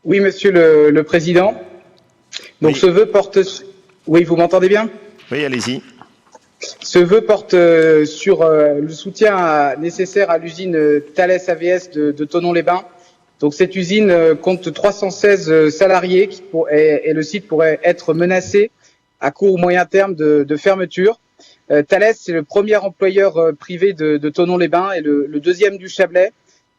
Oui, Monsieur le Président. Donc Oui, ce vœu porte... Oui, vous m'entendez bien? oui, allez-y. Ce vœu porte sur le soutien nécessaire à l'usine Thales AVS de Thonon-les-Bains. Donc cette usine compte 316 salariés et le site pourrait être menacé à court ou moyen terme de fermeture. Thales, c'est le premier employeur privé de Thonon-les-Bains et le deuxième du Chablais.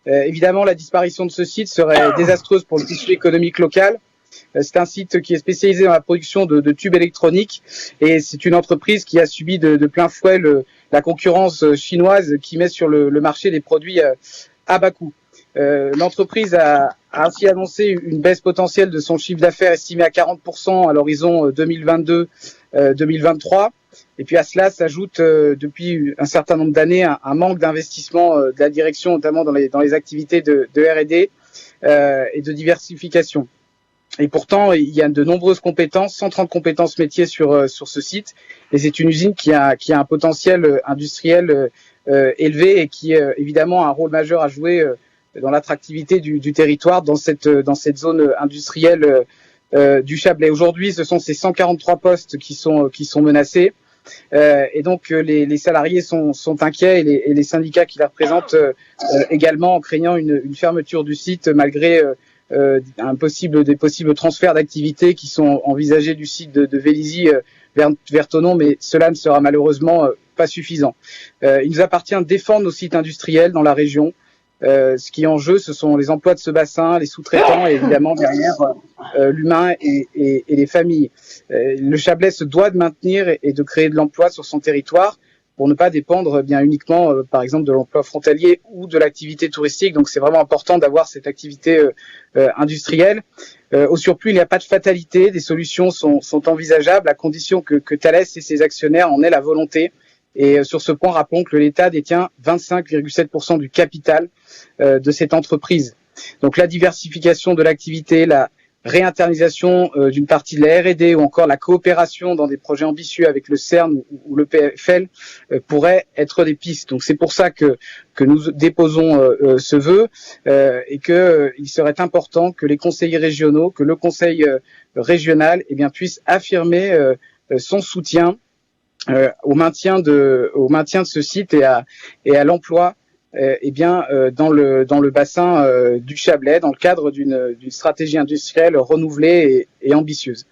Évidemment, la disparition de ce site serait désastreuse pour le tissu économique local. C'est un site qui est spécialisé dans la production de tubes électroniques et c'est une entreprise qui a subi de plein fouet la concurrence chinoise qui met sur le marché des produits à bas coût. L'entreprise a ainsi annoncé une baisse potentielle de son chiffre d'affaires estimé à 40% à l'horizon 2022-2023. Et puis à cela s'ajoute depuis un certain nombre d'années un manque d'investissement de la direction, notamment dans les activités de R&D et de diversification. Et pourtant, il y a de nombreuses compétences, 130 compétences métiers sur ce site. Et c'est une usine qui a un potentiel industriel élevé et qui, évidemment, a un rôle majeur à jouer dans l'attractivité du territoire, dans cette zone industrielle du Chablais. Aujourd'hui, ce sont ces 143 postes qui sont menacés. Et donc, les salariés sont inquiets et les syndicats qui les représentent également, en craignant une fermeture du site malgré des possibles transferts d'activités qui sont envisagés du site de Vélizy vers Thonon, mais cela ne sera malheureusement pas suffisant. Il nous appartient de défendre nos sites industriels dans la région. Ce qui est en jeu, ce sont les emplois de ce bassin, les sous-traitants et évidemment derrière l'humain et les familles. Le Chablais se doit de maintenir et de créer de l'emploi sur son territoire pour ne pas dépendre bien uniquement, par exemple, de l'emploi frontalier ou de l'activité touristique. Donc, c'est vraiment important d'avoir cette activité industrielle. Au surplus, il n'y a pas de fatalité. Des solutions sont envisageables à condition que Thales et ses actionnaires en aient la volonté. Et sur ce point, rappelons que l'État détient 25,7% du capital de cette entreprise. Donc, la diversification de l'activité, la réinternalisation d'une partie de la R&D ou encore la coopération dans des projets ambitieux avec le CERN ou le PFL pourraient être des pistes. Donc c'est pour ça que nous déposons ce vœu et qu'il serait important que les conseillers régionaux, que le conseil régional puisse affirmer son soutien au maintien de ce site et à l'emploi dans le bassin du Chablais, dans le cadre d'une stratégie industrielle renouvelée et ambitieuse.